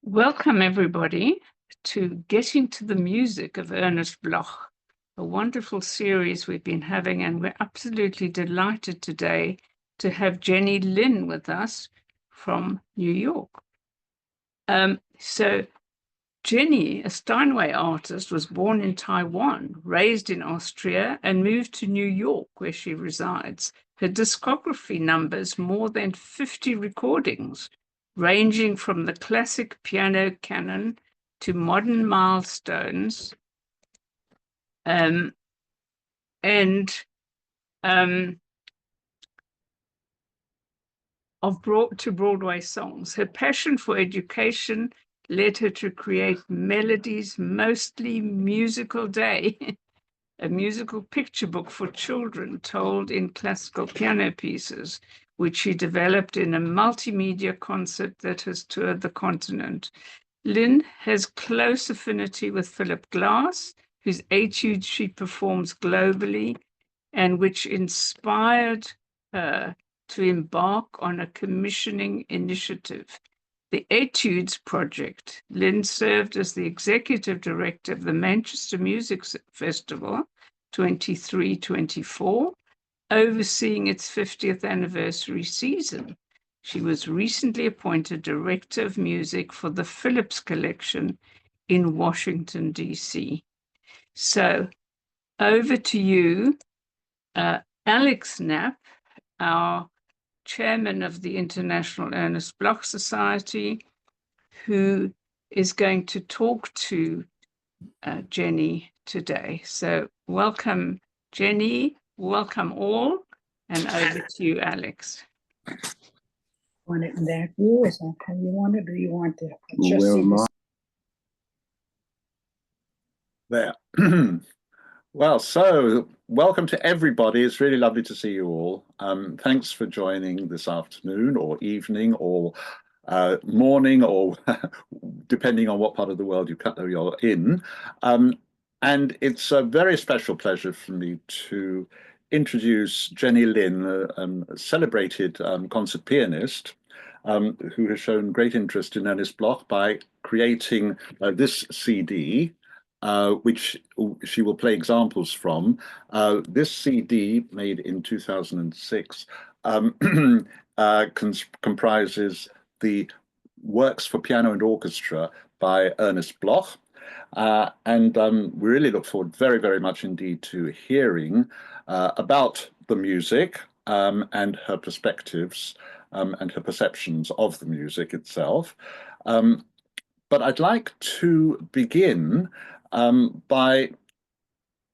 Welcome, everybody, to Getting to the Music of Ernest Bloch, a wonderful series we've been having, and we're absolutely delighted today to have Jenny Lin with us from New York. So Jenny, a Steinway artist, was born in Taiwan, raised in Austria, and moved to New York, where she resides. Her discography numbers more than 50 recordings, ranging from the classic piano canon to modern milestones, and to Broadway songs. Her passion for education led her to create Melody's Mostly Musical Day, a musical picture book for children told in classical piano pieces, which she developed in a multimedia concert that has toured the continent. Lin has close affinity with Philip Glass, whose etudes she performs globally, and which inspired her to embark on a commissioning initiative. The Etudes Project. Lin served as the executive director of the Manchester Music Festival 23-24, overseeing its 50th anniversary season. She was recently appointed director of music for the Phillips Collection in Washington, D.C. So over to you, Alex Knapp, our chairman of the International Ernest Bloch Society, who is going to talk to Jenny today. So welcome, Jenny. Welcome all. And over to you, Alex. Want it in that view? Is that how you want it, or you want to just see this? There. Well, so welcome to everybody. It's really lovely to see you all. Thanks for joining this afternoon or evening or morning, or depending on what part of the world you're in. And it's a very special pleasure for me to introduce Jenny Lin, a celebrated concert pianist who has shown great interest in Ernest Bloch by creating this CD, which she will play examples from. This CD, made in 2006, comprises the works for piano and orchestra by Ernest Bloch. And we really look forward very, very much indeed to hearing about the music and her perspectives and her perceptions of the music itself. But I'd like to begin by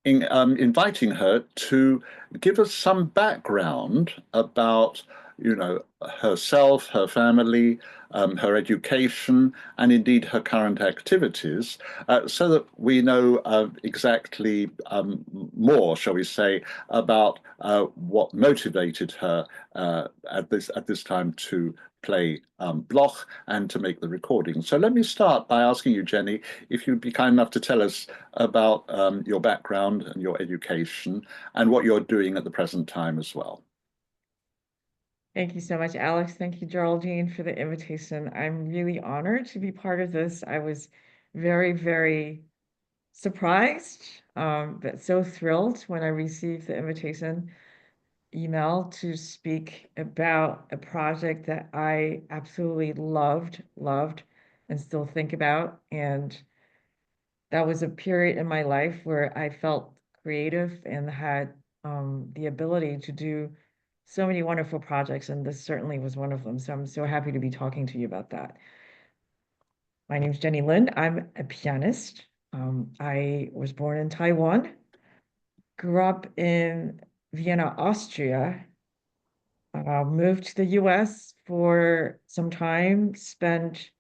inviting her to give us some background about, herself, her family, her education, and indeed her current activities, so that we know exactly more, shall we say, about what motivated her at this time to play Bloch and to make the recording. So let me start by asking you, Jenny, if you'd be kind enough to tell us about your background and your education and what you're doing at the present time as well. Thank you so much, Alex. Thank you, Geraldine, for the invitation. I'm really honored to be part of this. I was very, very surprised, but so thrilled when I received the invitation email to speak about a project that I absolutely loved, and still think about. And that was a period in my life where I felt creative and had the ability to do so many wonderful projects, and this certainly was one of them. So I'm so happy to be talking to you about that. My name is Jenny Lin. I'm a pianist. I was born in Taiwan, grew up in Vienna, Austria, moved to the US for some time, spent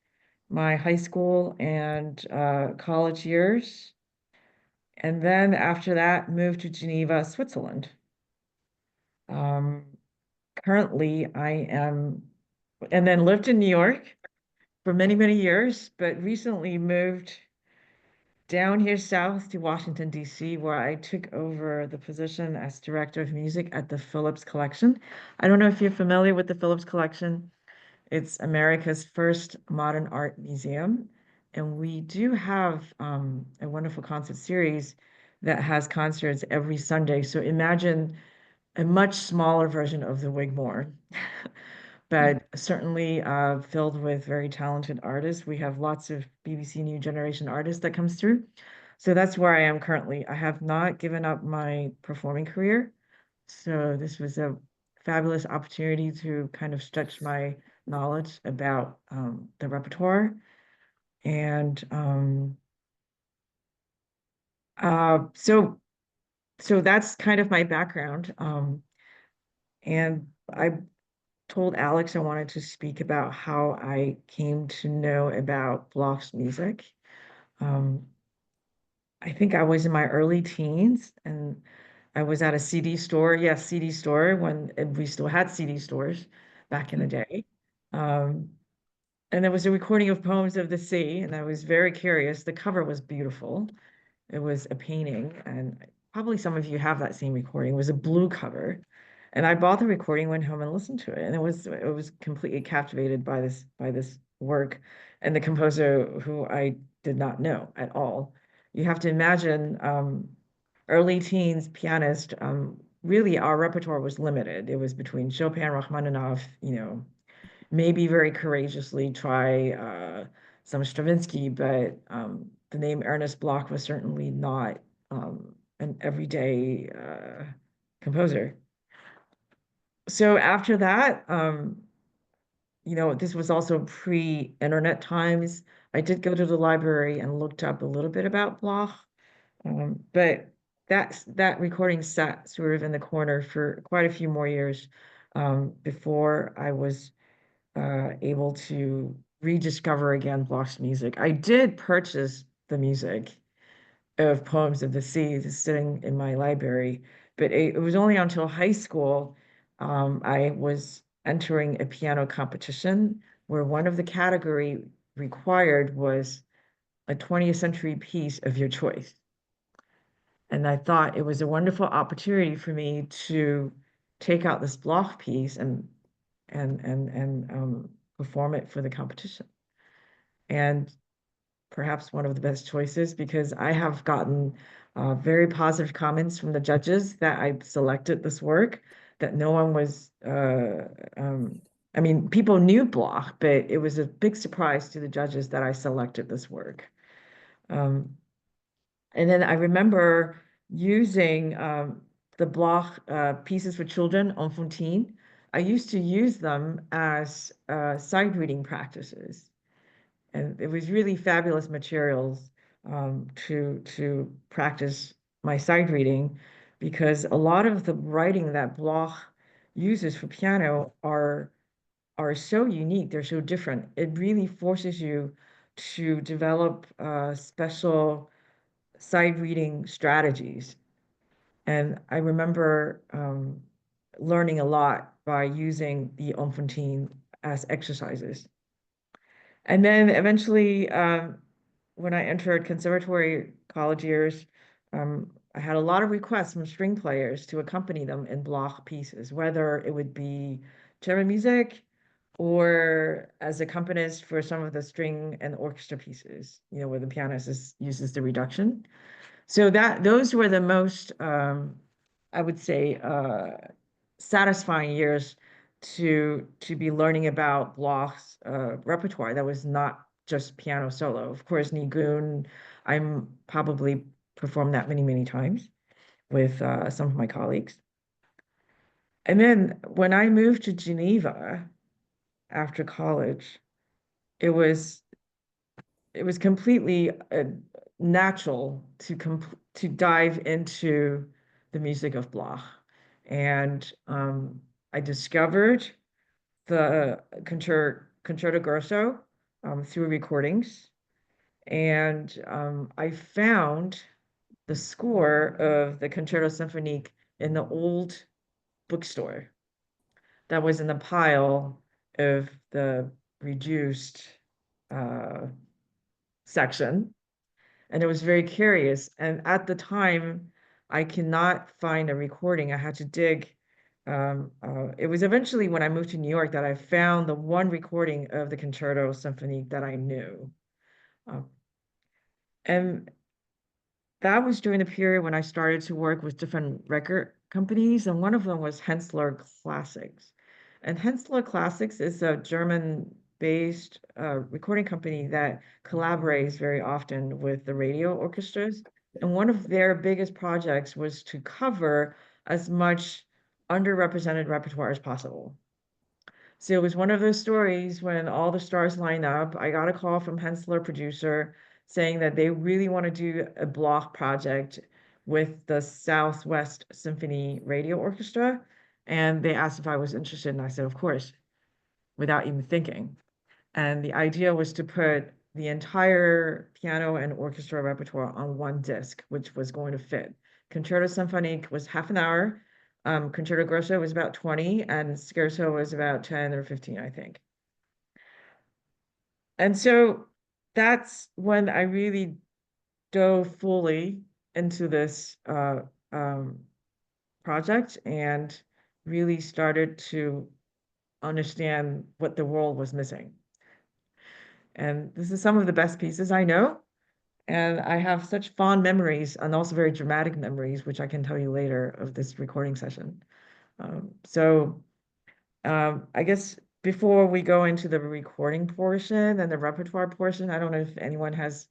my high school and college years, and then after that moved to Geneva, Switzerland. Currently I am, and then lived in New York for many, many years, but recently moved down here south to Washington, D.C., where I took over the position as director of music at the Phillips Collection. I don't know if you're familiar with the Phillips Collection. It's America's first modern art museum. And we do have a wonderful concert series that has concerts every Sunday. So imagine a much smaller version of the Wigmore, but certainly filled with very talented artists. We have lots of BBC New Generation artists that comes through. So that's where I am currently. I have not given up my performing career. So this was a fabulous opportunity to kind of stretch my knowledge about the repertoire. And so that's kind of my background. And I told Alex I wanted to speak about how I came to know about Bloch's music. Um, I think I was in my early teens and I was at a CD store. Yes, CD store when we still had CD stores back in the day. Um, and there was a recording of Poems of the Sea, and I was very curious. The cover was beautiful. It was a painting, and probably some of you have that same recording. It was a blue cover. And I bought the recording, went home and listened to it, and it was completely captivated by this work and the composer who I did not know at all. You have to imagine early teens pianist, really our repertoire was limited. It was between Chopin, Rachmaninoff, maybe very courageously try some Stravinsky, but the name Ernest Bloch was certainly not an everyday composer. So after that, this was also pre-internet times. I did go to the library and looked up a little bit about Bloch, but that recording sat sort of in the corner for quite a few more years before I was able to rediscover again Bloch's music. I did purchase the music of Poems of the Sea that's sitting in my library, but it was only until high school I was entering a piano competition where one of the category required was a 20th century piece of your choice. And I thought it was a wonderful opportunity for me to take out this Bloch piece and perform it for the competition. And perhaps one of the best choices because I have gotten very positive comments from the judges that I selected this work, that no one was, I mean, people knew Bloch, but it was a big surprise to the judges that I selected this work. And then I remember using the Bloch pieces for children, Enfantine. I used to use them as sight reading practices. And it was really fabulous materials to practice my sight reading because a lot of the writing that Bloch uses for piano are so unique, they're so different. It really forces you to develop special sight reading strategies. And I remember learning a lot by using the Enfantine as exercises. And then eventually, when I entered conservatory college years, I had a lot of requests from string players to accompany them in Bloch pieces, whether it would be chamber music or as accompanist for some of the string and orchestra pieces, where the pianist uses the reduction. So those were the most, I would say, satisfying years to be learning about Bloch's repertoire that was not just piano solo. Of course, Nigun, I'm probably performed that many, many times with some of my colleagues. And then when I moved to Geneva after college, it was completely natural to dive into the music of Bloch. And I discovered the Concerto Grosso through recordings. And I found the score of the Concerto Symphonique in the old bookstore that was in the pile of the reduced section. And it was very curious. And at the time, I cannot find a recording. I had to dig It was eventually when I moved to New York that I found the one recording of the Concerto Symphonique that I knew. And that was during the period when I started to work with different record companies, and one of them was Hensler Classics. And Hensler Classics is a German-based recording company that collaborates very often with the radio orchestras. And one of their biggest projects was to cover as much underrepresented repertoire as possible. So it was one of those stories when all the stars line up. I got a call from Hensler producer saying that they really want to do a Bloch project with the Southwest Symphony Radio Orchestra. And they asked if I was interested, and I said, of course, without even thinking. And the idea was to put the entire piano and orchestra repertoire on one disc, which was going to fit. Concerto Symphonique was half an hour. Concerto Grosso was about 20, and Scherzo was about 10 or 15, I think. And so that's when I really dove fully into this project and really started to understand what the world was missing. And this is some of the best pieces I know. And I have such fond memories and also very dramatic memories, which I can tell you later of this recording session. I guess before we go into the recording portion and the repertoire portion, I don't know if anyone has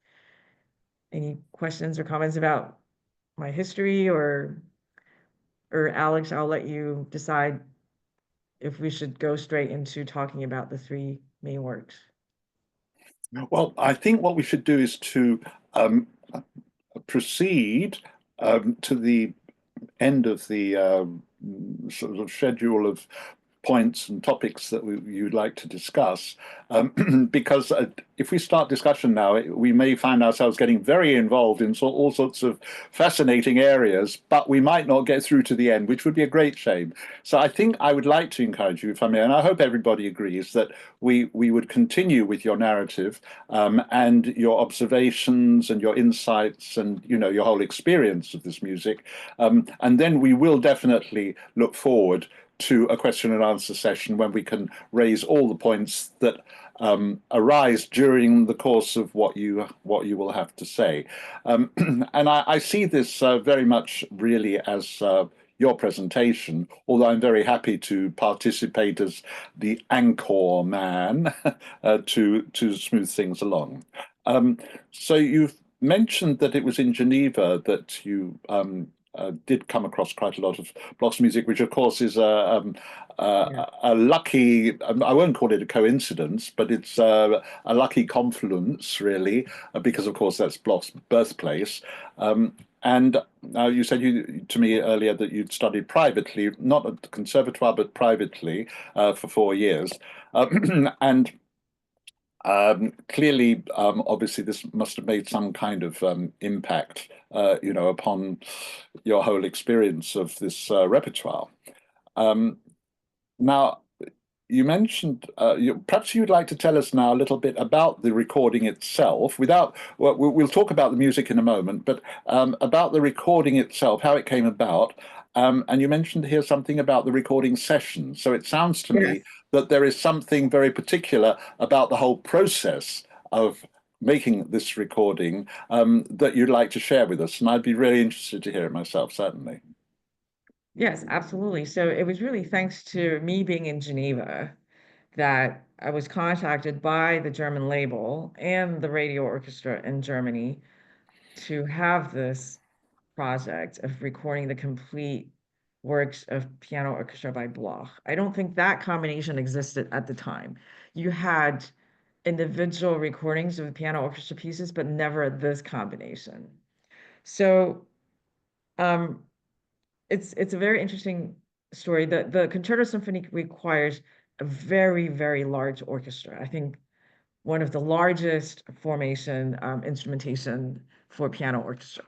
any questions or comments about my history, or Alex, I'll let you decide if we should go straight into talking about the three main works. Well, I think what we should do is to proceed to the end of the sort of schedule of points and topics that you'd like to discuss, because if we start discussion now, we may find ourselves getting very involved in all sorts of fascinating areas, but we might not get through to the end, which would be a great shame. So I think I would like to encourage you, if I may, and I hope everybody agrees, that we would continue with your narrative and your observations and your insights and, you know, your whole experience of this music. And then we will definitely look forward to a question and answer session when we can raise all the points that arise during the course of what you will have to say. And I see this very much really as your presentation, although I'm very happy to participate as the anchor man to smooth things along. So you've mentioned that it was in Geneva that you did come across quite a lot of Bloch's music, which of course is a lucky, I won't call it a coincidence, but it's a lucky confluence, really, because of course that's Bloch's birthplace. And you said to me earlier that you'd studied privately, not at the conservatoire, but privately for 4 years. And clearly, obviously, this must have made some kind of impact, you know, upon your whole experience of this repertoire. Now, you mentioned, perhaps you'd like to tell us now a little bit about the recording itself. We'll talk about the music in a moment, but about the recording itself, how it came about. And you mentioned here something about the recording session. So it sounds to me that there is something very particular about the whole process of making this recording that you'd like to share with us. And I'd be really interested to hear it myself, certainly. Yes, absolutely. So it was really thanks to me being in Geneva that I was contacted by the German label and the radio orchestra in Germany to have this project of recording the complete works of piano orchestra by Bloch. I don't think that combination existed at the time. You had individual recordings of the piano orchestra pieces, but never this combination. So it's a very interesting story. The Concerto Symphonique requires a very, very large orchestra. I think one of the largest formation instrumentation for piano orchestra.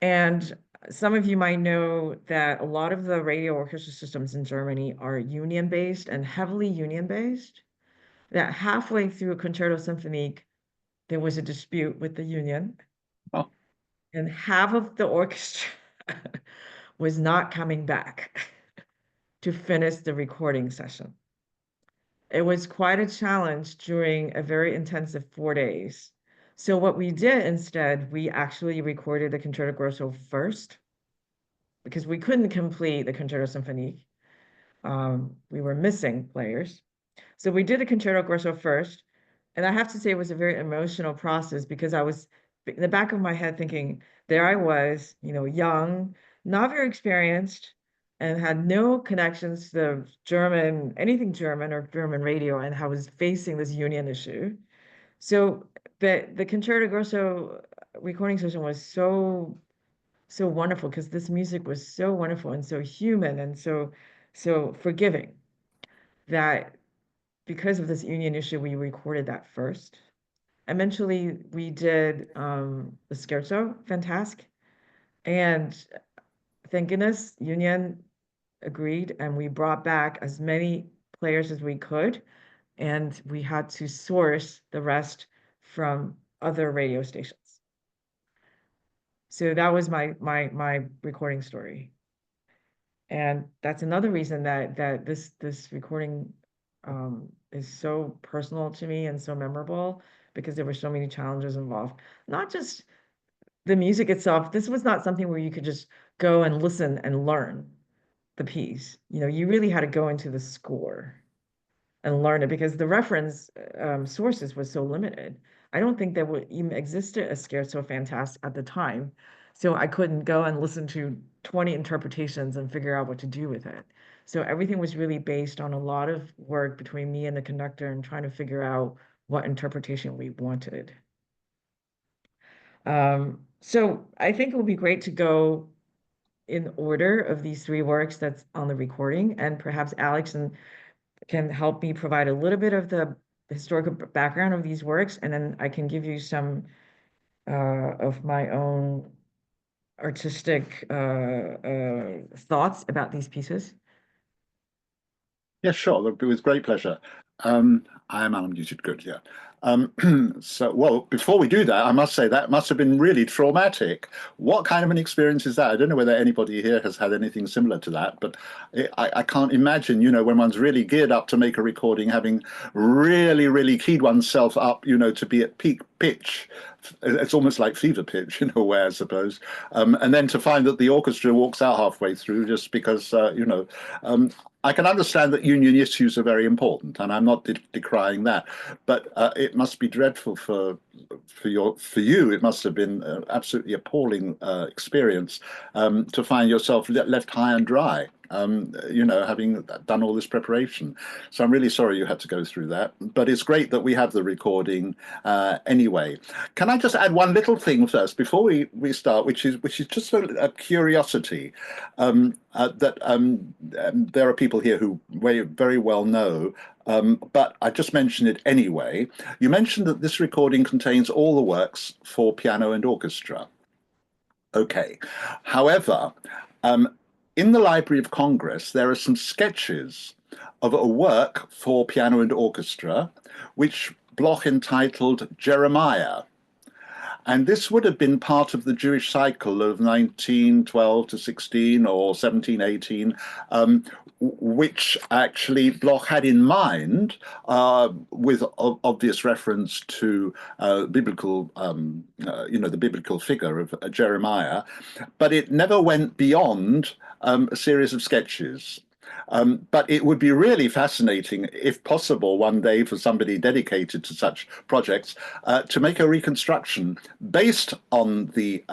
And some of you might know that a lot of the radio orchestra systems in Germany are union-based and heavily union-based. That halfway through a Concerto Symphonique, there was a dispute with the union. Oh. And half of the orchestra was not coming back. to finish the recording session. It was quite a challenge during a very intensive 4 days. So what we did instead, we actually recorded the Concerto Grosso first because we couldn't complete the Concerto Symphonique. We were missing players. So we did a Concerto Grosso first. And I have to say it was a very emotional process because I was in the back of my head thinking, there I was, young, not very experienced, and had no connections to German, anything German or German radio, and I was facing this union issue. So the Concerto Grosso recording session was so wonderful because this music was so wonderful and so human and so forgiving that because of this union issue, we recorded that first. Eventually, we did the scherzo, fantastic. And thank goodness, union agreed, and we brought back as many players as we could, and we had to source the rest from other radio stations. So that was my recording story. And that's another reason that this recording is so personal to me and so memorable because there were so many challenges involved. Not just the music itself. This was not something where you could just go and listen and learn the piece. You really had to go into the score and learn it because the reference sources was so limited. I don't think there would even existed a scherzo fantastique at the time. So I couldn't go and listen to 20 interpretations and figure out what to do with it. So everything was really based on a lot of work between me and the conductor and trying to figure out what interpretation we wanted. So I think it would be great to go in order of these three works that's on the recording, and perhaps Alex can help me provide a little bit of the historical background of these works, and then I can give you some of my own artistic thoughts about these pieces. Yes, sure. With great pleasure. I am unmuted. Good, yeah. So, well, before we do that, I must say that must have been really traumatic. What kind of an experience is that? I don't know whether anybody here has had anything similar to that, but I can't imagine, when one's really geared up to make a recording, having really, really keyed oneself up, to be at peak pitch. It's almost like fever pitch in a way, I suppose. And then to find that the orchestra walks out halfway through just because, I can understand that union issues are very important, and I'm not decrying that. But it must be dreadful for you. It must have been an absolutely appalling experience to find yourself left high and dry. Having done all this preparation. So I'm really sorry you had to go through that. But it's great that we have the recording anyway. Can I just add one little thing first before we start, which is just a curiosity that there are people here who very well know, but I just mentioned it anyway. You mentioned that this recording contains all the works for piano and orchestra. Okay. However, in the Library of Congress, there are some sketches of a work for piano and orchestra, which Bloch entitled Jeremiah. And this would have been part of the Jewish cycle of 1912 to 16 or 17, 18, which actually Bloch had in mind with obvious reference to biblical, the biblical figure of Jeremiah, but it never went beyond a series of sketches. But it would be really fascinating, if possible, one day for somebody dedicated to such projects to make a reconstruction based on the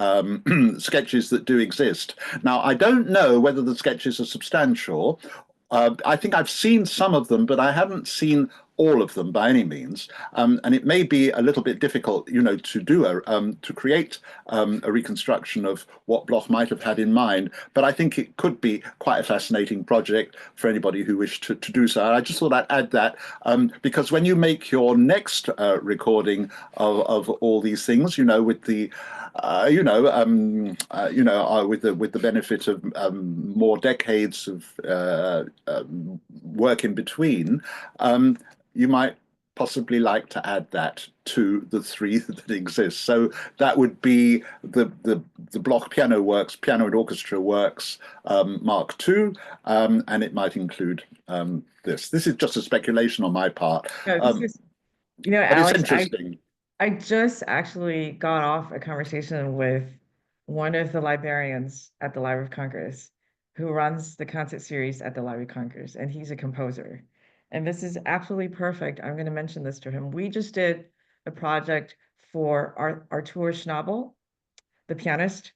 sketches that do exist. Now, I don't know whether the sketches are substantial. I think I've seen some of them, but I haven't seen all of them by any means, and it may be a little bit difficult, to do to create a reconstruction of what Bloch might have had in mind. But I think it could be quite a fascinating project for anybody who wished to do so. I just thought I'd add that because when you make your next recording of all these things, with the with the benefit of more decades of work in between, you might possibly like to add that to the three that exist. So that would be the Bloch Piano Works, Piano and Orchestra Works Mark II, and it might include this. This is just a speculation on my part. No, this is, you know, But it's Alex, interesting. I just actually got off a conversation with one of the librarians at the Library of Congress who runs the concert series at the Library of Congress, and he's a composer. And this is absolutely perfect. I'm going to mention this to him. We just did a project for Artur Schnabel, the pianist,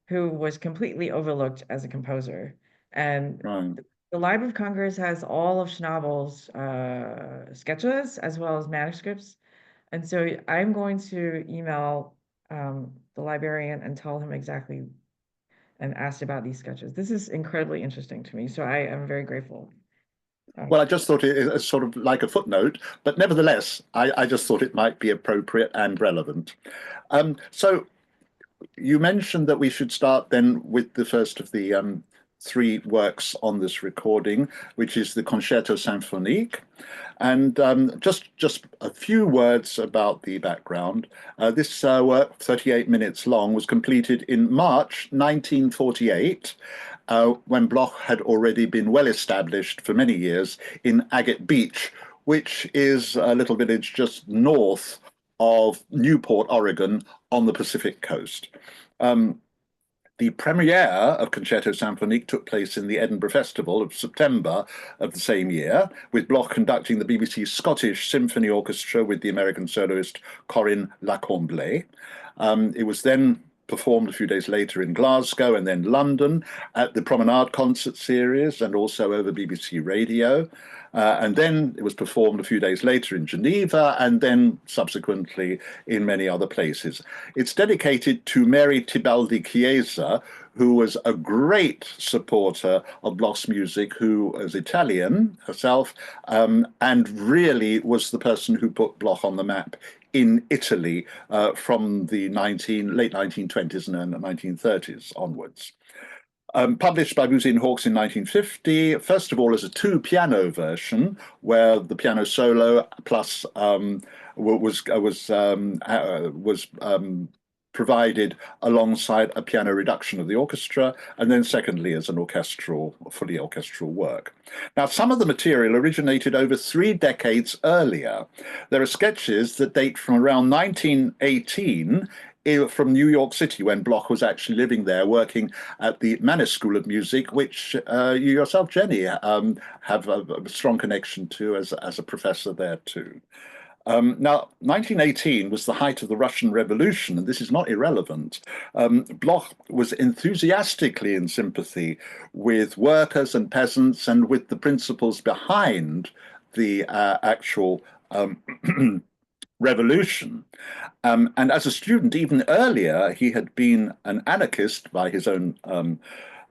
who was completely overlooked as a composer. And Right. the Library of Congress has all of Schnabel's sketches as well as manuscripts. And so I'm going to email the librarian and tell him exactly and ask about these sketches. This is incredibly interesting to me, so I am very grateful. Well, I just thought it was sort of like a footnote, but nevertheless, I just thought it might be appropriate and relevant. So you mentioned that we should start then with the first of the three works on this recording, which is the Concerto Symphonique. And just a few words about the background. This work, 38 minutes long, was completed in March 1948, when Bloch had already been well established for many years in Agate Beach, which is a little village just north of Newport, Oregon, on the Pacific coast. The premiere of Concerto Symphonique took place in the Edinburgh Festival of September of the same year, with Bloch conducting the BBC's Scottish Symphony Orchestra with the American soloist Corinne Lacombe. It was then performed a few days later in Glasgow and then London at the Promenade Concert Series and also over BBC Radio. And then it was performed a few days later in Geneva and then subsequently in many other places. It's dedicated to Mary Tibaldi Chiesa, who was a great supporter of Bloch's music, who was Italian herself, and really was the person who put Bloch on the map in Italy from the late 1920s and 1930s onwards. Published by Boozy and Hawkes in 1950, first of all as a two-piano version, where the piano solo plus was provided alongside a piano reduction of the orchestra, and then secondly as an fully orchestral work. Now, some of the material originated over 3 decades earlier. There are sketches that date from around 1918 from New York City, when Bloch was actually living there, working at the Mannes School of Music, which you yourself, Jenny, have a strong connection to as a professor there too. Now, 1918 was the height of the Russian Revolution, and this is not irrelevant. Bloch was enthusiastically in sympathy with workers and peasants and with the principles behind the actual revolution. And as a student, even earlier, he had been an anarchist by his own,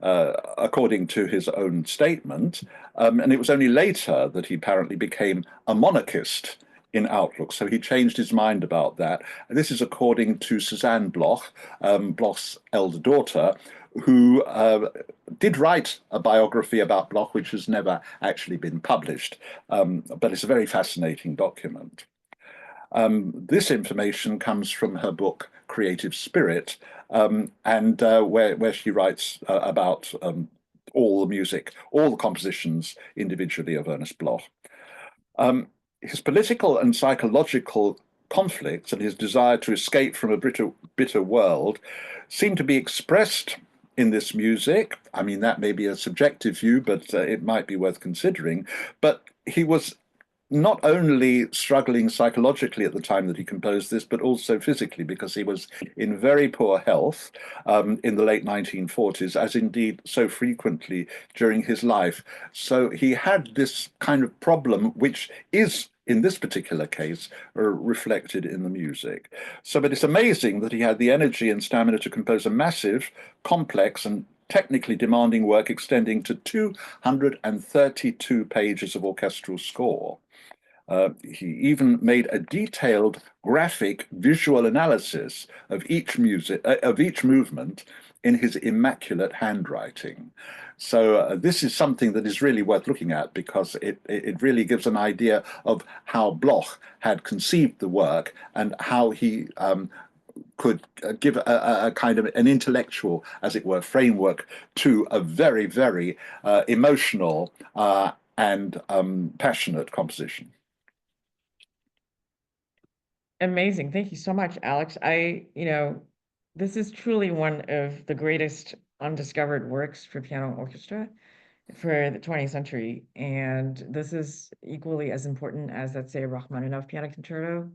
according to his own statement. And it was only later that he apparently became a monarchist in outlook. So he changed his mind about that. And this is according to Suzanne Bloch, Bloch's elder daughter, who did write a biography about Bloch, which has never actually been published. But it's a very fascinating document. This information comes from her book, Creative Spirit, and where she writes about all the music, all the compositions individually of Ernest Bloch. His political and psychological conflicts and his desire to escape from a bitter world seem to be expressed in this music. I mean, that may be a subjective view, but it might be worth considering. But he was not only struggling psychologically at the time that he composed this, but also physically, because he was in very poor health in the late 1940s, as indeed so frequently during his life. So he had this kind of problem, which is, in this particular case, reflected in the music. So, but it's amazing that he had the energy and stamina to compose a massive, complex, and technically demanding work extending to 232 pages of orchestral score. He even made a detailed graphic visual analysis of each movement in his immaculate handwriting. So this is something that is really worth looking at, because it really gives an idea of how Bloch had conceived the work and how he could give a kind of an intellectual, as it were, framework to a very, very emotional and passionate composition. Amazing. Thank you so much, Alex. This is truly one of the greatest undiscovered works for piano and orchestra for the 20th century. And this is equally as important as, let's say, a Rachmaninoff piano concerto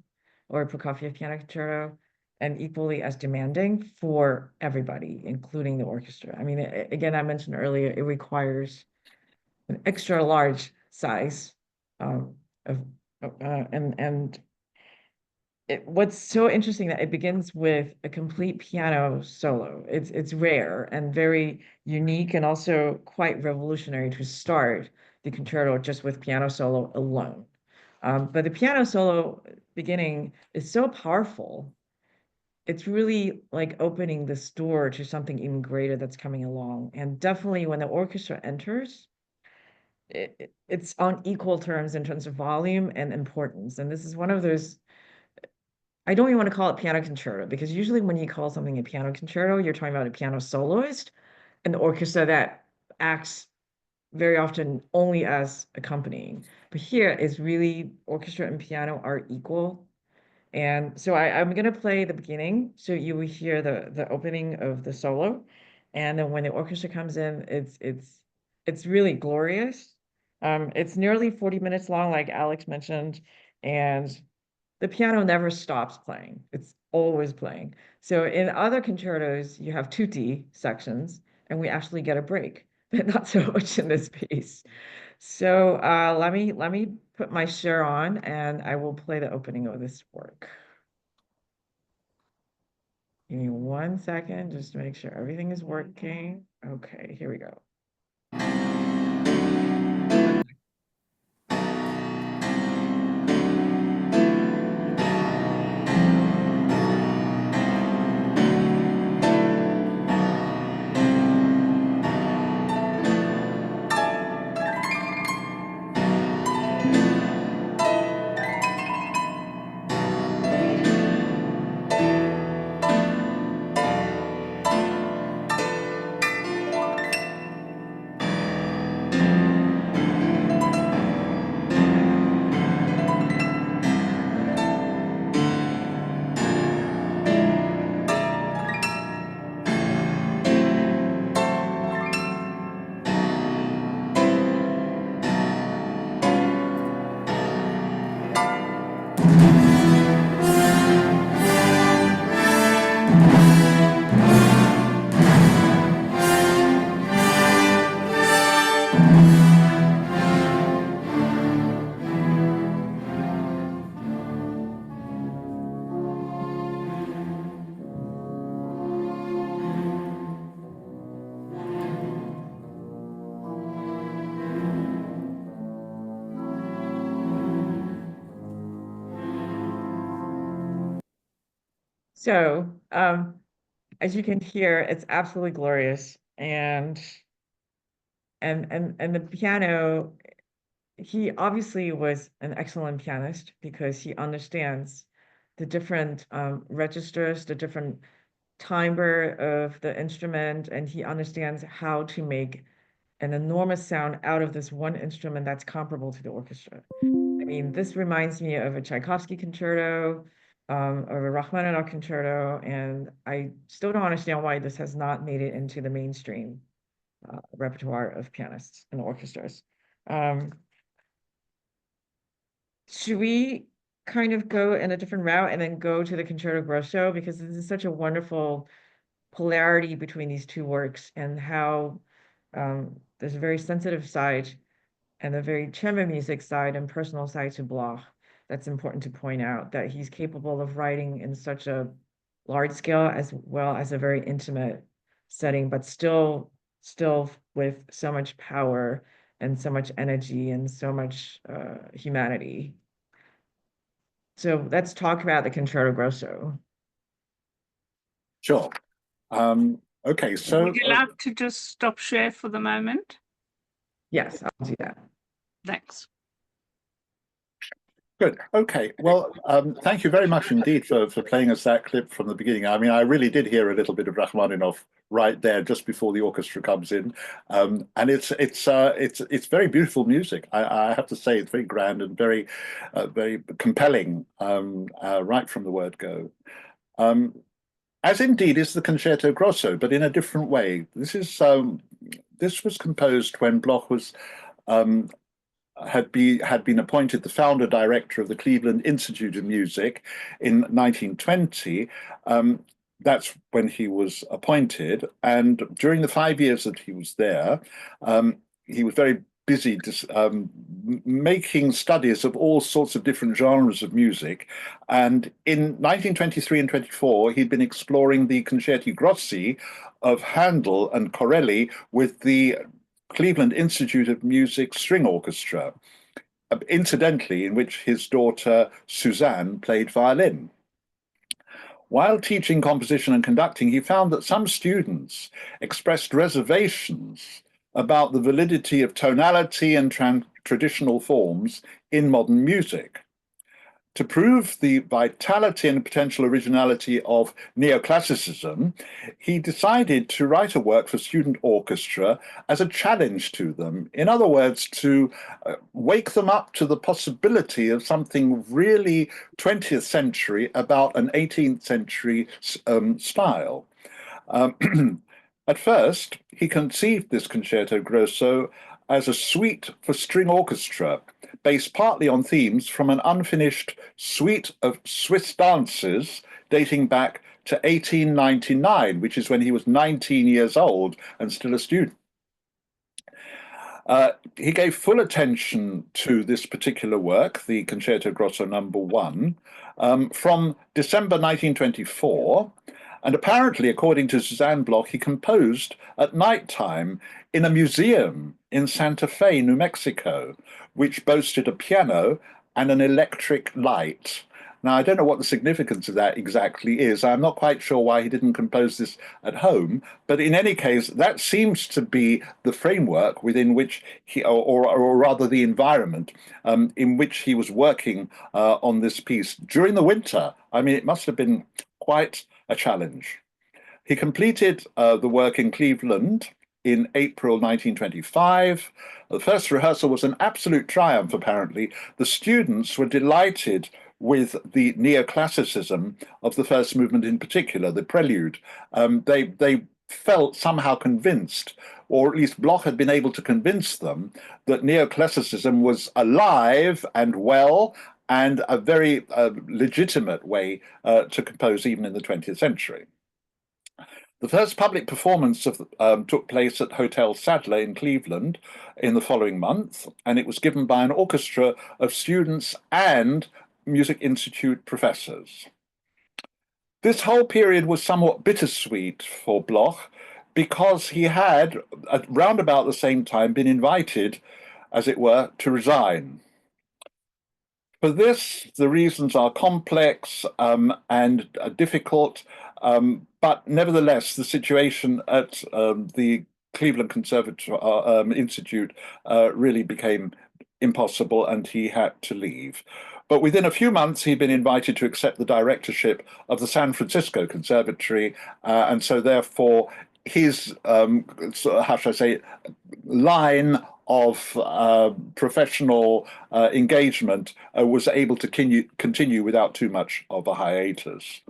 or a Prokofiev piano concerto, and equally as demanding for everybody, including the orchestra. I mean, again, I mentioned earlier, it requires an extra large size what's so interesting that it begins with a complete piano solo. It's rare and very unique, and also quite revolutionary to start the concerto just with piano solo alone. But the piano solo beginning is so powerful. It's really like opening this door to something even greater that's coming along. And definitely when the orchestra enters, it's on equal terms in terms of volume and importance. And this is one of those, I don't even want to call it piano concerto, because usually when you call something a piano concerto, you're talking about a piano soloist, an orchestra that acts very often only as accompanying. But here is really orchestra and piano are equal. And so I'm going to play the beginning, so you will hear the opening of the solo. And then when the orchestra comes in, it's really glorious. It's nearly 40 minutes long, like Alex mentioned, and the piano never stops playing. It's always playing. So in other concertos, you have tutti sections, and we actually get a break, but not so much in this piece. So let me put my share on, and I will play the opening of this work. Give me 1 second, just to make sure everything is working. Okay, here we go. So, as you can hear, it's absolutely glorious, and the piano, he obviously was an excellent pianist because he understands the different registers, the different timbre of the instrument, and he understands how to make an enormous sound out of this one instrument that's comparable to the orchestra. I mean, this reminds me of a Tchaikovsky concerto, or a Rachmaninoff concerto, and I still don't understand why this has not made it into the mainstream repertoire of pianists and orchestras. Should we kind of go in a different route and then go to the Concerto Grosso, because this is such a wonderful polarity between these two works, and how there's a very sensitive side and a very chamber music side and personal side to Bloch. That's important to point out, that he's capable of writing in such a large scale as well as a very intimate setting, but still with so much power and so much energy and so much humanity. So let's talk about the Concerto Grosso. Sure. Okay, so Would you like to just stop share for the moment? Yes, I'll do that. Thanks. good. Okay. Well, thank you very much indeed for playing us that clip from the beginning. I mean, I really did hear a little bit of Rachmaninoff right there just before the orchestra comes in, and it's very beautiful music. I have to say, it's very grand and very very compelling right from the word go. As indeed is the Concerto Grosso, but in a different way. This was composed when Bloch was had been appointed the founder director of the Cleveland Institute of Music in 1920. That's when he was appointed, and during the 5 years that he was there, he was very busy making studies of all sorts of different genres of music. And in 1923 and 24, he'd been exploring the concerti grossi of Handel and Corelli with the Cleveland Institute of Music String Orchestra, incidentally, in which his daughter Suzanne played violin. While teaching composition and conducting, he found that some students expressed reservations about the validity of tonality and traditional forms in modern music. To prove the vitality and potential originality of neoclassicism, he decided to write a work for student orchestra as a challenge to them. In other words, to wake them up to the possibility of something really 20th century about an 18th century style. At first, he conceived this Concerto Grosso as a suite for string orchestra, based partly on themes from an unfinished suite of Swiss dances dating back to 1899, which is when he was 19 years old and still a student. He gave full attention to this particular work, the Concerto Grosso number 1, from December 1924. And apparently, according to Suzanne Bloch, he composed at nighttime in a museum in Santa Fe, New Mexico, which boasted a piano and an electric light. Now, I don't know what the significance of that exactly is. I'm not quite sure why he didn't compose this at home, but in any case, that seems to be the framework within which he, or rather the environment in which he was working on this piece during the winter. I mean, it must have been quite a challenge. He completed the work in Cleveland in April 1925. The first rehearsal was an absolute triumph, apparently. The students were delighted with the neoclassicism of the first movement in particular, the prelude. They felt somehow convinced, or at least Bloch had been able to convince them, that neoclassicism was alive and well and a very legitimate way to compose even in the 20th century. The first public performance took place at Hotel Sadler in Cleveland in the following month, and it was given by an orchestra of students and Music Institute professors. This whole period was somewhat bittersweet for Bloch because he had, at round about the same time, been invited, as it were, to resign. For this, the reasons are complex and difficult, but nevertheless, the situation at the Cleveland Conservatoire Institute really became impossible and he had to leave. But within a few months, he'd been invited to accept the directorship of the San Francisco Conservatory, and so therefore his, how should I say, line of professional engagement was able to continue without too much of a hiatus.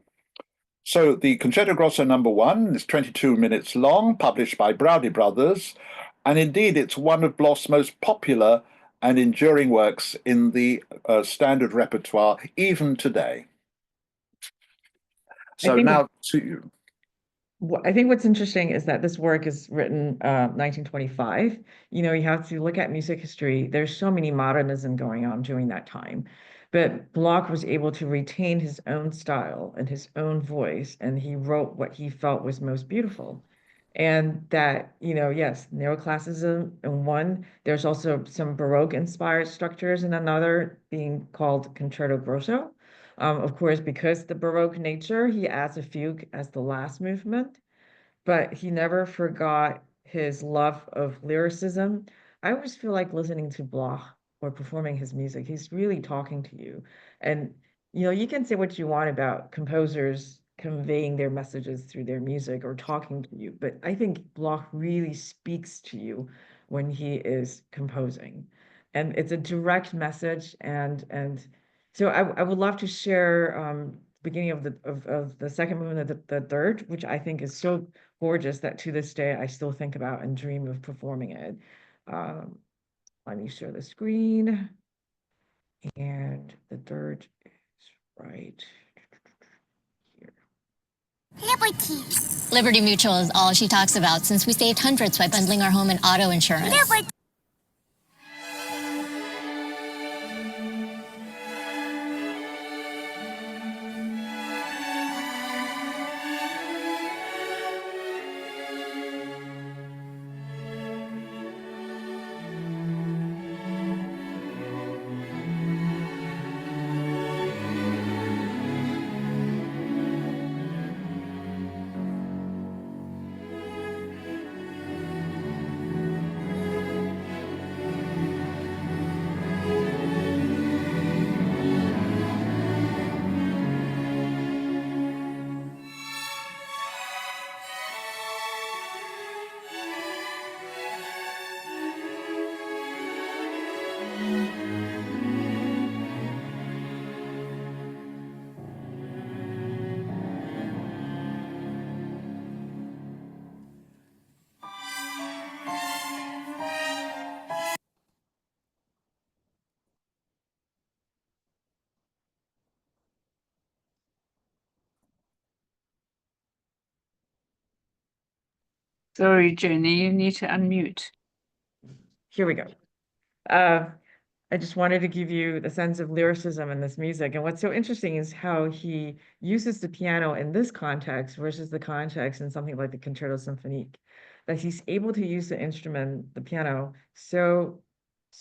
So the Concerto Grosso number 1 is 22 minutes long, published by Browdy Brothers, and indeed it's one of Bloch's most popular and enduring works in the standard repertoire, even today. So now to you. I think what's interesting is that this work is written 1925. You know, you have to look at music history. There's so many modernism going on during that time. But Bloch was able to retain his own style and his own voice, and he wrote what he felt was most beautiful. And that, you know, yes, neoclassicism in one, there's also some Baroque inspired structures in another being called Concerto Grosso. Of course, because the Baroque nature, he adds a fugue as the last movement, but he never forgot his love of lyricism. I always feel like listening to Bloch or performing his music. He's really talking to you. And you can say what you want about composers conveying their messages through their music or talking to you, but I think Bloch really speaks to you when he is composing. And it's a direct message, and so I would love to share beginning of the second movement of the third, which I think is so gorgeous that to this day I still think about and dream of performing it. Let me share the screen. And the third is right here. Liberty. Liberty Mutual is all she talks about since we saved hundreds by bundling our home and auto insurance. Liberty. Sorry, Jenny, you need to unmute. Here we go. I just wanted to give you the sense of lyricism in this music. And what's so interesting is how he uses the piano in this context versus the context in something like the Concerto Symphonique. That he's able to use the instrument, the piano, so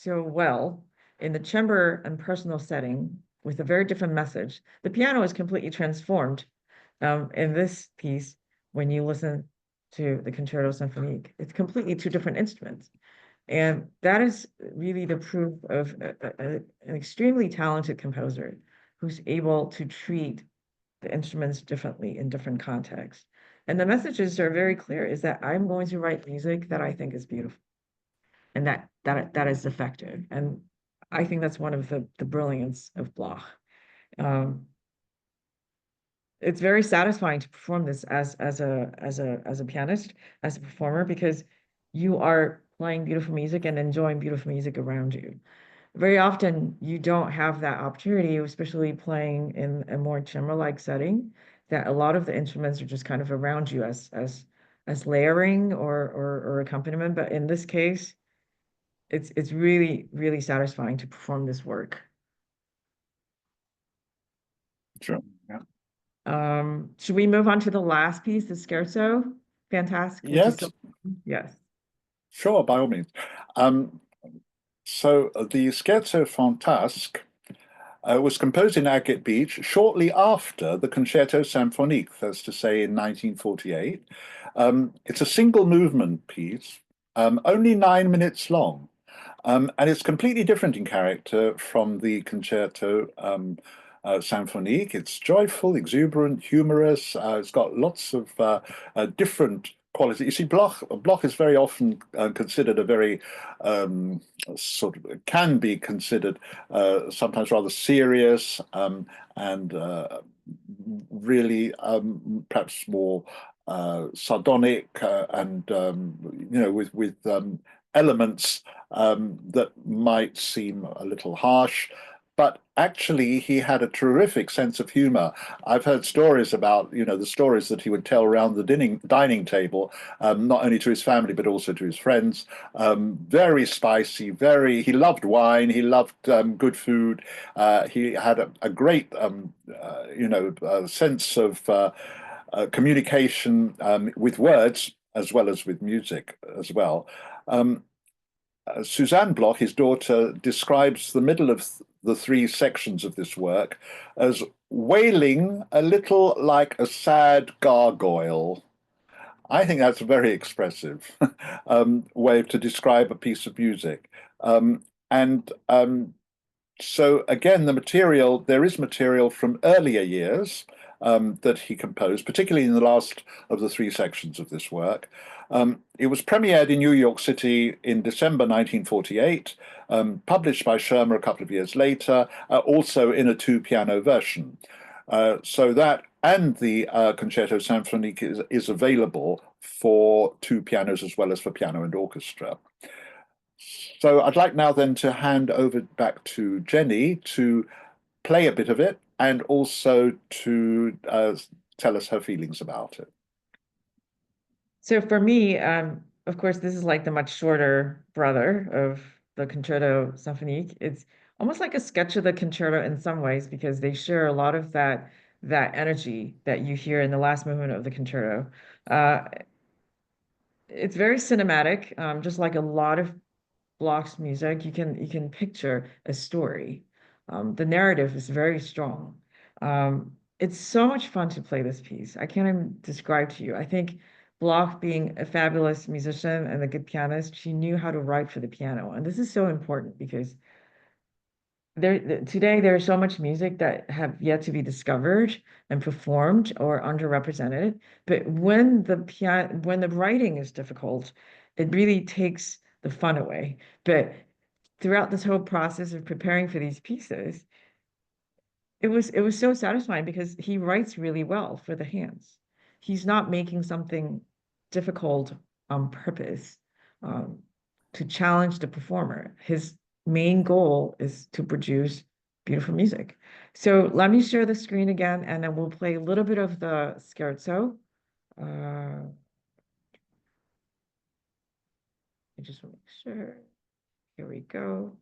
well in the chamber and personal setting with a very different message. The piano is completely transformed in this piece when you listen to the Concerto Symphonique. It's completely two different instruments. And that is really the proof of an extremely talented composer who's able to treat the instruments differently in different contexts. And the messages are very clear, is that I'm going to write music that I think is beautiful and that is effective. And I think that's one of the brilliance of Bloch. It's very satisfying to perform this as a pianist, as a performer, because you are playing beautiful music and enjoying beautiful music around you. Very often you don't have that opportunity, especially playing in a more chamber-like setting, that a lot of the instruments are just kind of around you as layering or accompaniment. But in this case, it's really, really satisfying to perform this work. Sure. Yeah. Should we move on to the last piece, the scherzo? Fantastic. Yes. Yes. Sure, by all means. So the Scherzo Fantasque was composed in agate beach shortly after the Concerto Symphonique, that's to say in 1948. It's a single movement piece, only 9 minutes long, and it's completely different in character from the Concerto Symphonique. It's joyful, exuberant, humorous. It's got lots of different quality. You see, Bloch is very often considered a very can be considered sometimes rather serious and really perhaps more sardonic and with elements that might seem a little harsh. But actually, he had a terrific sense of humor. I've heard stories about, the stories that he would tell around the dining table, not only to his family, but also to his friends. Very spicy, he loved wine, he loved good food. He had a great, sense of communication with words as well as with music as well. Suzanne Bloch, his daughter, describes the middle of the three sections of this work as wailing a little like a sad gargoyle. I think that's a very expressive way to describe a piece of music. And so again, there is material from earlier years that he composed, particularly in the last of the three sections of this work. It was premiered in New York City in December 1948, published by Schirmer a couple of years later, also in a two-piano version. So that and the Concerto Symphonique is available for two pianos as well as for piano and orchestra. So I'd like now then to hand over back to Jenny to play a bit of it and also to tell us her feelings about it. So for me, of course, this is like the much shorter brother of the Concerto Symphonique. It's almost like a sketch of the concerto in some ways because they share a lot of that energy that you hear in the last movement of the concerto. It's very cinematic, just like a lot of Bloch's music. You can picture a story. The narrative is very strong. It's so much fun to play this piece. I can't even describe to you. I think Bloch, being a fabulous musician and a good pianist, she knew how to write for the piano. And this is so important because today there's so much music that have yet to be discovered and performed or underrepresented. But when the writing is difficult, it really takes the fun away. But throughout this whole process of preparing for these pieces, it was so satisfying because he writes really well for the hands. He's not making something difficult on purpose to challenge the performer. His main goal is to produce beautiful music. So let me share the screen again, and then we'll play a little bit of the scherzo. I just want to make sure. Here we go.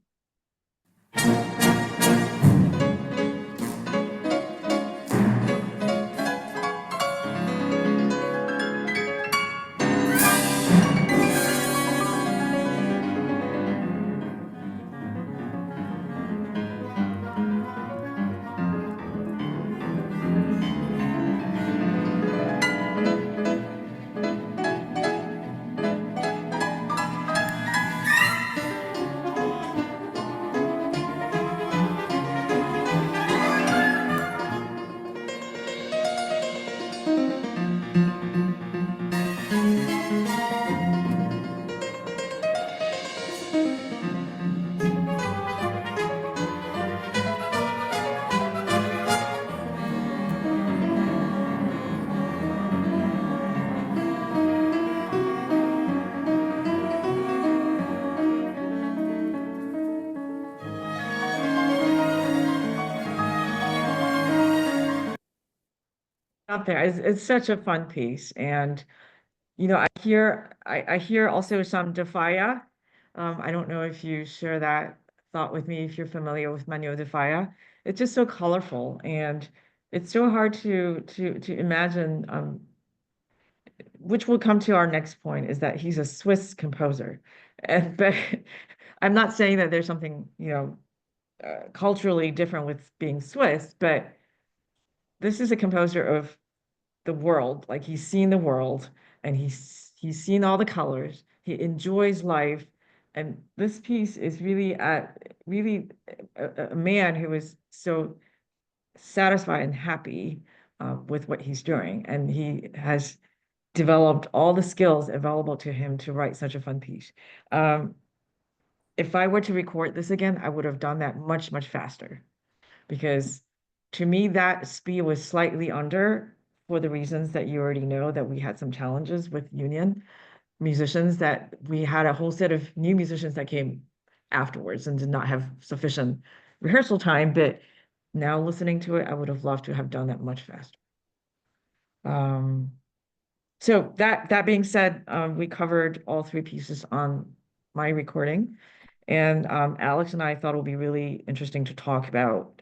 Out there, it's such a fun piece, and I hear also some Defaya. I don't know if you share that thought with me, if you're familiar with Manuel Defaya. It's just so colorful, and it's so hard to imagine. Which will come to our next point is that he's a Swiss composer, but I'm not saying that there's something culturally different with being Swiss, but this is a composer of the world. Like, he's seen the world and he's seen all the colors. He enjoys life. And this piece is really a man who is so satisfied and happy with what he's doing. And he has developed all the skills available to him to write such a fun piece. If I were to record this again, I would have done that much, much faster, because to me, that speed was slightly under, for the reasons that you already know, that we had some challenges with union musicians, that we had a whole set of new musicians that came afterwards and did not have sufficient rehearsal time. But now listening to it, I would have loved to have done that much faster. So that being said, we covered all three pieces on my recording, and Alex and I thought it would be really interesting to talk about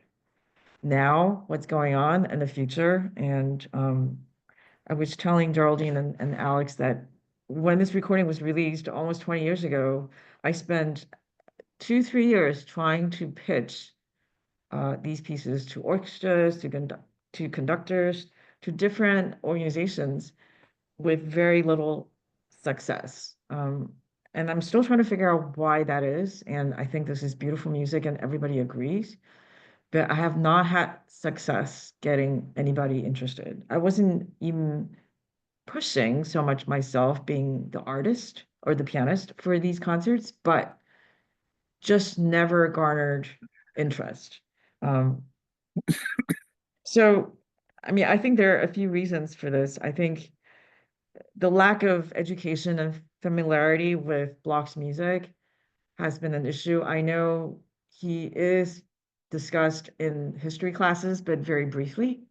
now what's going on in the future. And I was telling Geraldine and Alex that when this recording was released almost 20 years ago, I spent 2-3 years trying to pitch these pieces to orchestras, to conductors, to different organizations with very little success. And I'm still trying to figure out why that is. And I think this is beautiful music and everybody agrees, but I have not had success getting anybody interested. I wasn't even pushing so much myself being the artist or the pianist for these concerts, but just never garnered interest. So, I mean, I think there are a few reasons for this. I think the lack of education and familiarity with Bloch's music has been an issue. I know he is discussed in history classes, but very briefly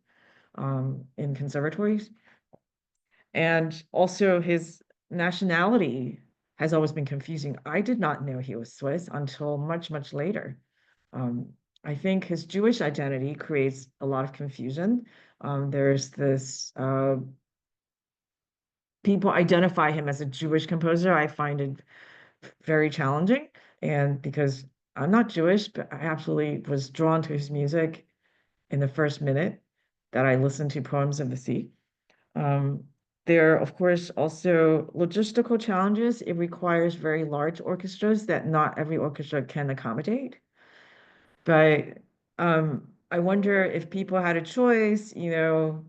in conservatories. And also his nationality has always been confusing. I did not know he was Swiss until much, much later. I think his Jewish identity creates a lot of confusion. There's this people identify him as a Jewish composer. I find it very challenging. And because I'm not Jewish, but I absolutely was drawn to his music in the first minute that I listened to Poems of the Sea. There are, of course, also logistical challenges. It requires very large orchestras that not every orchestra can accommodate. But I wonder if people had a choice, you know,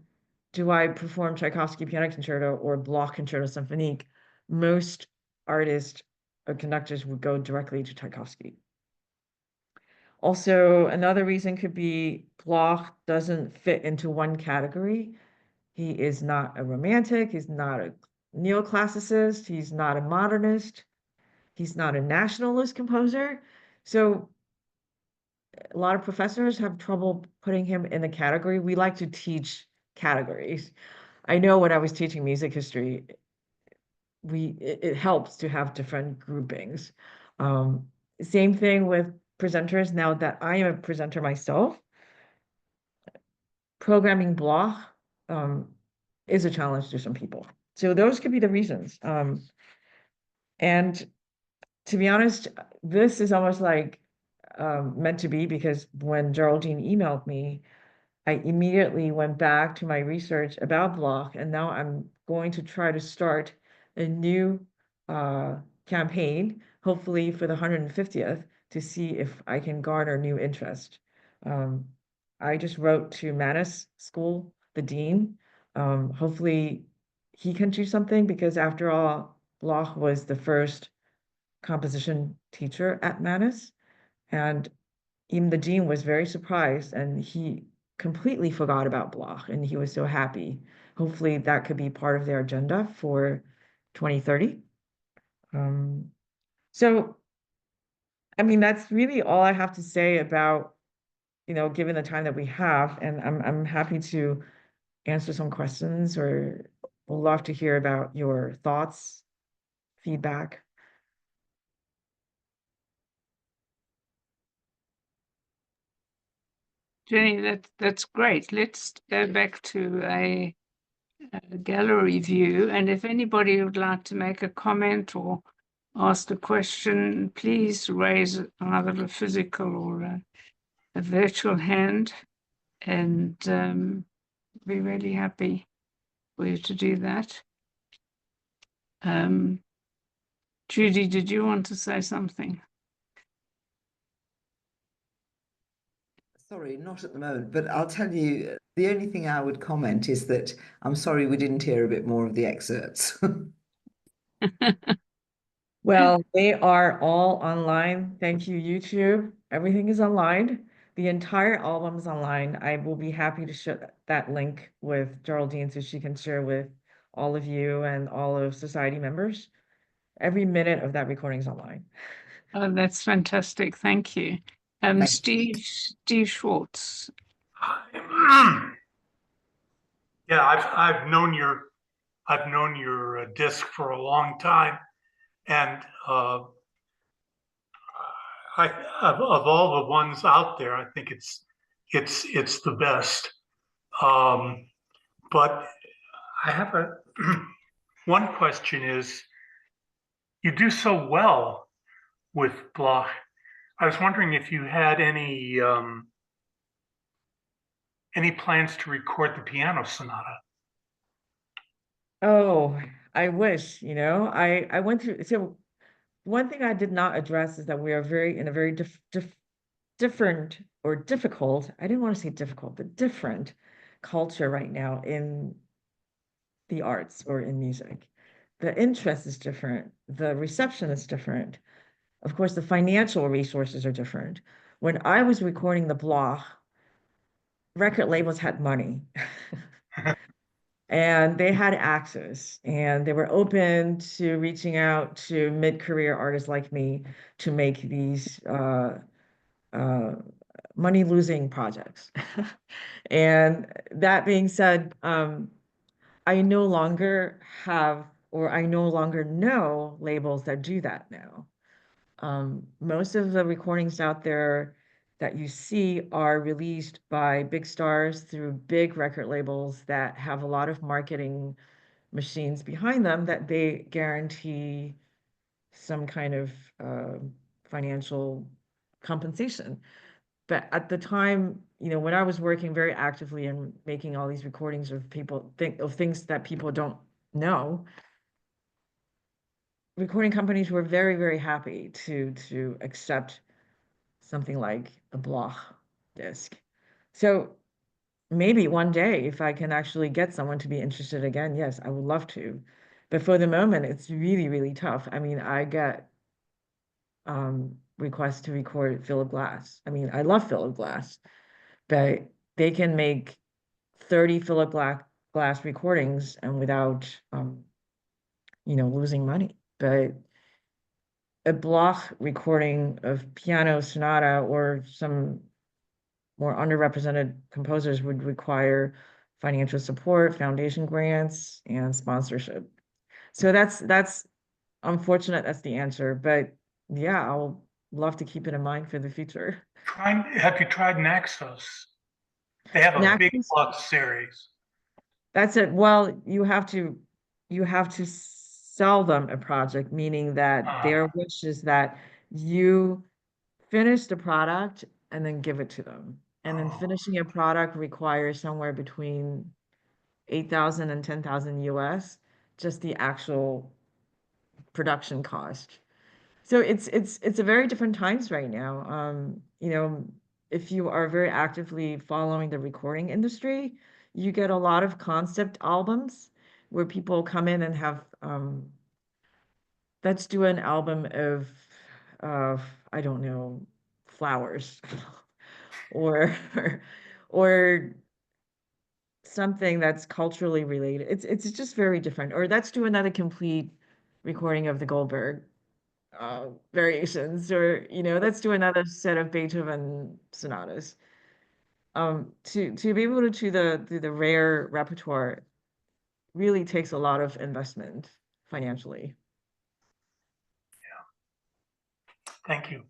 do I perform Tchaikovsky Piano Concerto or Bloch Concerto Symphonique? Most artists or conductors would go directly to Tchaikovsky. Also, another reason could be Bloch doesn't fit into one category. He is not a romantic, he's not a neoclassicist, he's not a modernist, he's not a nationalist composer. So a lot of professors have trouble putting him in a category. We like to teach categories. I know when I was teaching music history, it helps to have different groupings. Same thing with presenters. Now that I am a presenter myself, programming Bloch is a challenge to some people. So those could be the reasons. And to be honest, this is almost like meant to be, because when Geraldine emailed me, I immediately went back to my research about Bloch, and now I'm going to try to start a new campaign, hopefully for the 150th, to see if I can garner new interest. I just wrote to Manus School, the dean. Hopefully he can do something, because after all, Bloch was the first composition teacher at Manus, and even the dean was very surprised, and he completely forgot about Bloch, and he was so happy. Hopefully that could be part of their agenda for 2030. So, I mean, that's really all I have to say about, you know, given the time that we have, and I'm happy to answer some questions, or would love to hear about your thoughts, feedback. Jenny, that's great. Let's go back to a gallery view. And if anybody would like to make a comment or ask a question, please raise either a physical or a virtual hand. And be really happy for you to do that. Judy, did you want to say something? Sorry, not at the moment, but I'll tell you, the only thing I would comment is that I'm sorry we didn't hear a bit more of the excerpts. Well, they are all online. Thank you, YouTube. Everything is online. The entire album is online. I will be happy to share that link with Geraldine so she can share with all of you and all of society members. Every minute of that recording is online. Oh, that's fantastic. Thank you. Steve Schwartz. Yeah, I've known your disc for a long time, and of all the ones out there, I think it's the best. But I have one question is, you do so well with Bloch. I was wondering if you had any any plans to record the piano sonata? Oh, I wish, I went through, so one thing I did not address is that we are in a very different or difficult, I didn't want to say difficult, but different culture right now in the arts or in music. The interest is different. The reception is different. Of course, the financial resources are different. When I was recording the Bloch, record labels had money and they had access and they were open to reaching out to mid-career artists like me to make these money-losing projects. And that being said, I no longer have, or I no longer know labels that do that now. Most of the recordings out there that you see are released by big stars through big record labels that have a lot of marketing machines behind them that they guarantee some kind of financial compensation. But at the time, when I was working very actively and making all these recordings of things that people don't know, recording companies were very, very happy to accept something like a Bloch disc. So maybe one day, if I can actually get someone to be interested again, yes, I would love to. But for the moment, it's really, really tough. I mean, I get requests to record Philip Glass. I mean, I love Philip Glass, but they can make 30 Philip Glass recordings and without, losing money. But a Bloch recording of piano sonata or some more underrepresented composers would require financial support, foundation grants, and sponsorship. So that's unfortunate. That's the answer. But yeah, I'll love to keep it in mind for the future. Have you tried Naxos? They have a big Naxos? Bloch series. That's it. Well, you have to sell them a project, meaning that their wish is that you finish the product and then give it to them. And then finishing a product requires somewhere between 8,000 and 10,000 US, just the actual production cost. So it's a very different times right now. If you are very actively following the recording industry, you get a lot of concept albums where people come in and have let's do an album of I don't know, flowers or or something that's culturally related. It's just very different. Or let's do another complete recording of the Goldberg variations, or let's do another set of Beethoven sonatas. To be able to do the rare repertoire really takes a lot of investment financially. Thank you.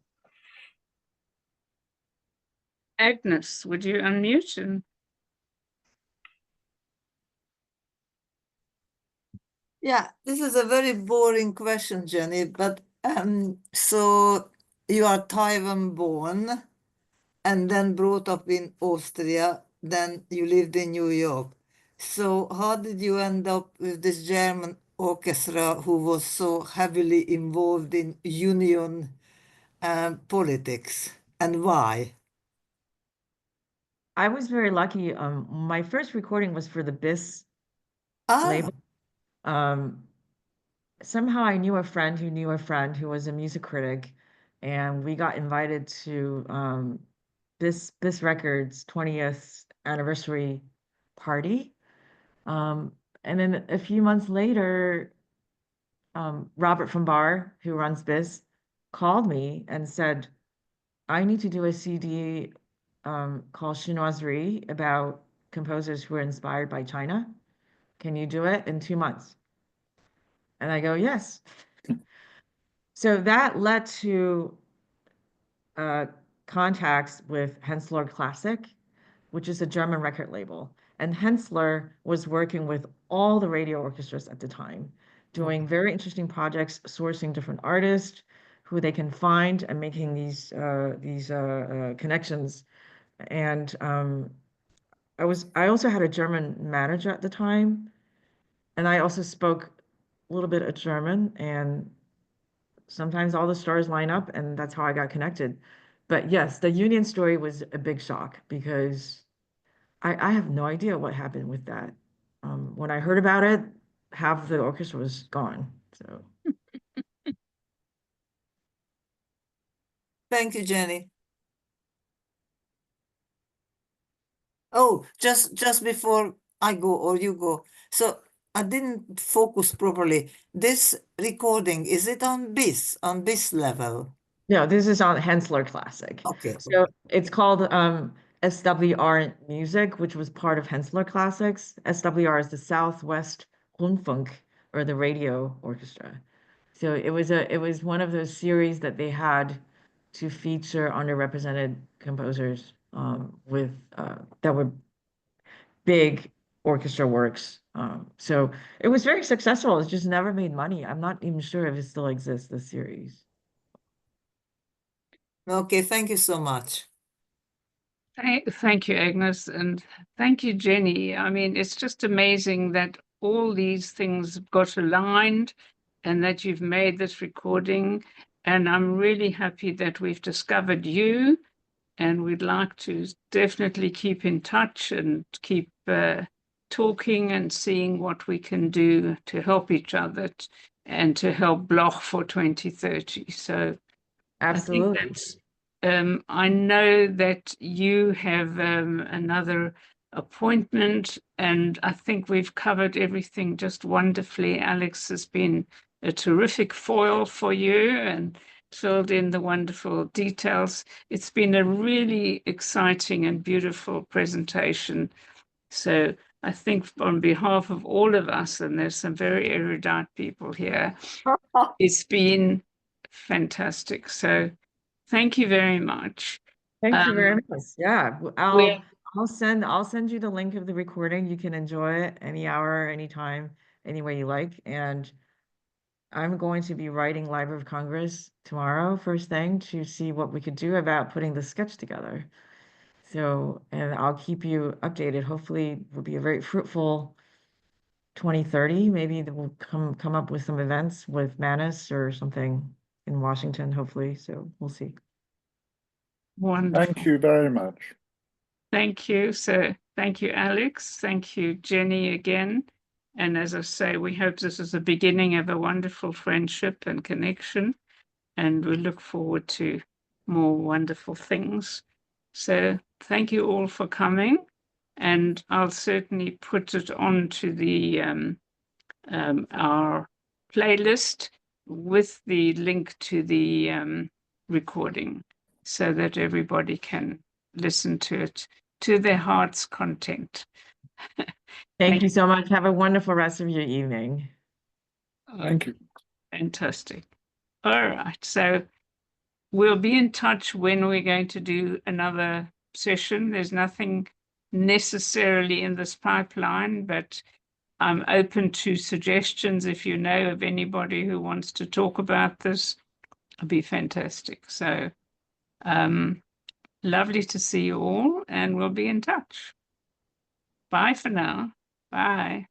Agnes, would you unmute and Yeah, this is a very boring question, Jenny, but so you are Taiwan born and then brought up in Austria, then you lived in New York. So how did you end up with this German orchestra who was so heavily involved in union politics, and why? I was very lucky. My first recording was for the BIS Ah, label. Somehow I knew a friend who knew a friend who was a music critic, and we got invited to BIS Records 20th anniversary party. And then a few months later, Robert from Barr, who runs BIS, called me and said, I need to do a CD called Chinoiserie about composers who are inspired by China. Can you do it in 2 months? And I go, yes. So that led to contacts with Hensler Classic, which is a German record label. And Hensler was working with all the radio orchestras at the time, doing very interesting projects, sourcing different artists who they can find and making these connections. And I also had a German manager at the time, and I also spoke a little bit of German, and sometimes all the stars line up, and that's how I got connected. But yes, the union story was a big shock because I have no idea what happened with that. When I heard about it, half the orchestra was gone. So Thank you, Jenny. Oh, just before I go or you go. So I didn't focus properly. This recording, is it on BIS level? no, this is on Hensler Classic. Okay. So it's called SWR Music, which was part of Hensler Classics. SWR is the Southwest Rundfunk, or the radio orchestra. So it was one of those series that they had to feature underrepresented composers with that were big orchestra works. So it was very successful. It's just never made money. I'm not even sure if it still exists, the series. Okay, thank you so much. Thank you, Agnes, and thank you, Jenny. I mean, it's just amazing that all these things got aligned and that you've made this recording. And I'm really happy that we've discovered you, and we'd like to definitely keep in touch and keep talking and seeing what we can do to help each other and to help Bloch for 2030. So Absolutely. I think that's I know that you have another appointment, and I think we've covered everything just wonderfully. Alex has been a terrific foil for you and filled in the wonderful details. It's been a really exciting and beautiful presentation. So I think on behalf of all of us, and there's some very erudite people here, it's been fantastic. So thank you very much. Thank you very Um, much. Yeah, we're I'll send you the link of the recording. You can enjoy it any hour, anytime, any way you like. And I'm going to be writing Library of Congress tomorrow, first thing, to see what we could do about putting the sketch together. So, and I'll keep you updated. Hopefully, it will be a very fruitful 2030. Maybe that we'll come up with some events with Manus or something in Washington, hopefully. So we'll see. wonderful. Thank you very much. Thank you. So thank you, Alex. Thank you, Jenny, again. And as I say, we hope this is the beginning of a wonderful friendship and connection. And we look forward to more wonderful things. So thank you all for coming. And I'll certainly put it onto the our playlist with the link to the recording so that everybody can listen to it to their heart's content. Thank you so much. Have a wonderful rest of your evening. Thank you. Fantastic. All right. So we'll be in touch when we're going to do another session. There's nothing necessarily in this pipeline, but I'm open to suggestions. If you know of anybody who wants to talk about this, it'd be fantastic. So lovely to see you all, and we'll be in touch. Bye for now. Bye.